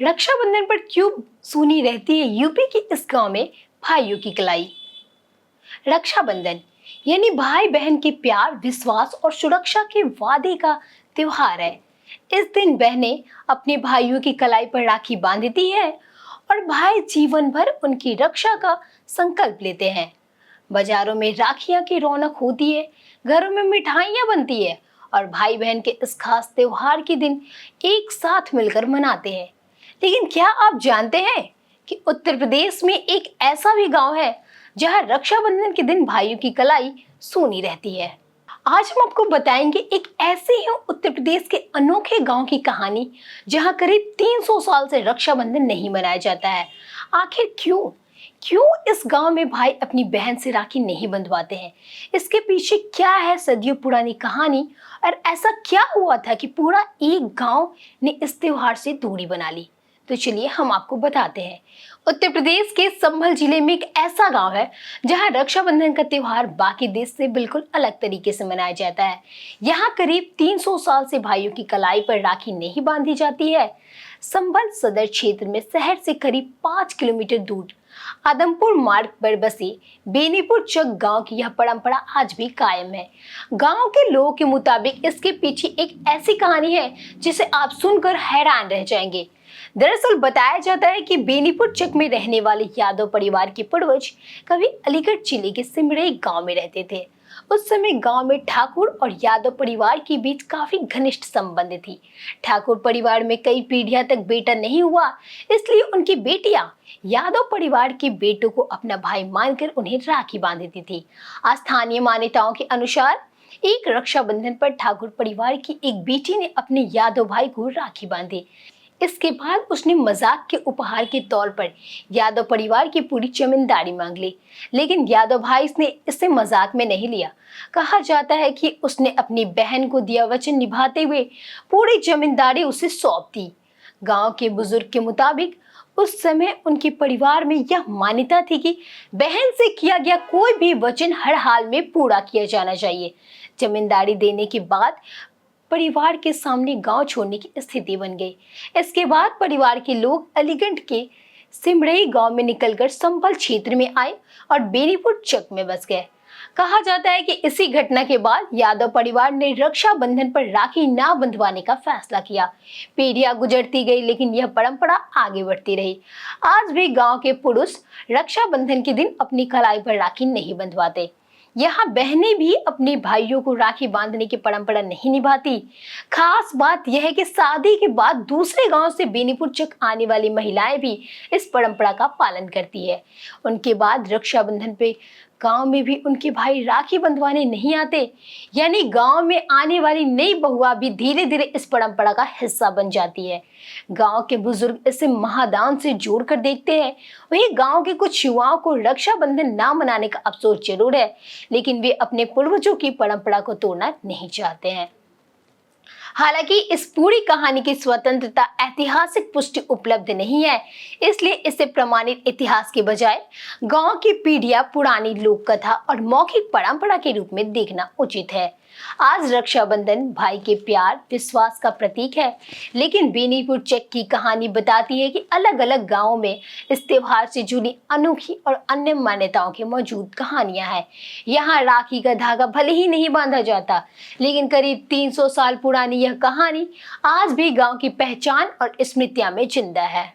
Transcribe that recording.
रक्षाबंधन पर क्यों सुनी रहती है यूपी के इस गांव में भाइयों की कलाई। रक्षाबंधन यानी भाई बहन के प्यार, विश्वास और सुरक्षा के वादे का त्योहार है। इस दिन बहनें अपने भाइयों की कलाई पर राखी बांधती है और भाई जीवन भर उनकी रक्षा का संकल्प लेते हैं। बाजारों में राखियां की रौनक होती है, घरों में मिठाइयां बनती है और भाई बहन के इस खास त्योहार के दिन एक साथ मिलकर मनाते हैं। लेकिन क्या आप जानते हैं कि उत्तर प्रदेश में एक ऐसा भी गांव है जहां रक्षाबंधन के दिन भाइयों की कलाई सूनी रहती है। आज हम आपको बताएंगे एक ऐसे ही उत्तर प्रदेश के अनोखे गांव की कहानी जहां करीब 300 साल से रक्षाबंधन नहीं मनाया जाता है। आखिर क्यों क्यों इस गांव में भाई अपनी बहन से राखी नहीं बंधवाते हैं? इसके पीछे क्या है सदियों पुरानी कहानी और ऐसा क्या हुआ था कि पूरा एक गांव ने इस त्योहार से दूरी बना ली? तो चलिए हम आपको बताते हैं। उत्तर प्रदेश के संभल जिले में एक ऐसा गांव है जहां रक्षाबंधन का त्योहार बाकी देश से बिल्कुल अलग तरीके से मनाया जाता है। यहाँ करीब 300 साल से भाइयों की कलाई पर राखी नहीं बांधी जाती है। संभल सदर क्षेत्र में शहर से करीब 5 किलोमीटर दूर आदमपुर मार्ग पर बसे बेनीपुर चक गांव की यह परंपरा आज भी कायम है। गांव के लोगों के मुताबिक इसके पीछे एक ऐसी कहानी है जिसे आप सुनकर हैरान रह जाएंगे। दरअसल बताया जाता है कि बेनीपुर चक में रहने वाले यादव परिवार के पूर्वज कभी अलीगढ़ जिले के सिमरई गांव में रहते थे। उस समय गांव में ठाकुर और यादव परिवार के बीच काफी घनिष्ठ संबंध थी। ठाकुर परिवार में कई पीढ़ियां तक बेटा नहीं हुआ, इसलिए उनकी बेटियां यादव परिवार के बेटों को अपना भाई मानकर उन्हें राखी बांधती थी। स्थानीय मान्यताओं के अनुसार एक रक्षाबंधन पर ठाकुर परिवार की एक बेटी ने अपने यादव भाई को राखी बांधी। इसके बाद उसने मजाक के उपहार के तौर पर यादव परिवार की पूरी जमींदारी मांग ली, लेकिन यादव भाई ने इसे मजाक में नहीं लिया। कहा जाता है कि उसने अपनी बहन को दिया वचन निभाते हुए पूरी जमींदारी उसे सौंप दी। गांव के बुजुर्ग के मुताबिक उस समय उनके परिवार में यह मान्यता थी कि बहन से किया गया कोई भी वचन हर हाल में पूरा किया जाना चाहिए। जमींदारी देने के बाद परिवार के सामने गांव छोड़ने की स्थिति बन गई। इसके बाद परिवार के लोग अलीगढ़ के सिमरई गांव में निकलकर संभल क्षेत्र में आए और बेनीपुर चक में बस गए। कहा जाता है कि इसी घटना के बाद यादव परिवार ने रक्षाबंधन पर राखी ना बंधवाने का फैसला किया। पीढ़ियां गुजरती गई, लेकिन यह परंपरा आगे बढ़ती रही। आज भी गांव के पुरुष रक्षाबंधन के दिन अपनी कलाई पर राखी नहीं बंधवाते। यहाँ बहनें भी अपने भाइयों को राखी बांधने की परंपरा नहीं निभाती। खास बात यह है कि शादी के बाद दूसरे गांव से बेनीपुर चक आने वाली महिलाएं भी इस परंपरा का पालन करती है। उनके बाद रक्षाबंधन पे गांव में भी उनके भाई राखी बंधवाने नहीं आते, यानी गांव में आने वाली नई बहुआ भी धीरे धीरे इस परंपरा का हिस्सा बन जाती है। गांव के बुजुर्ग इसे महादान से जोड़कर देखते हैं। वहीं गांव के कुछ युवाओं को रक्षाबंधन ना मनाने का अफसोस जरूर है, लेकिन वे अपने पूर्वजों की परंपरा को तोड़ना नहीं चाहते हैं। हालांकि इस पूरी कहानी की स्वतंत्रता ऐतिहासिक पुष्टि उपलब्ध नहीं है, इसलिए इसे प्रमाणित इतिहास के बजाय गांव की पीढ़ियां पुरानी लोक कथा और मौखिक परंपरा के रूप में देखना उचित है। आज रक्षाबंधन भाई के प्यार, विश्वास का प्रतीक है, लेकिन बेनीपुर चक की कहानी बताती है कि अलग अलग गांवों में इस त्योहार से जुड़ी अनोखी और अन्य मान्यताओं की मौजूद कहानियां हैं। यहाँ राखी का धागा भले ही नहीं बांधा जाता, लेकिन करीब 300 साल पुरानी यह कहानी आज भी गांव की पहचान और स्मृतियां में जिंदा है।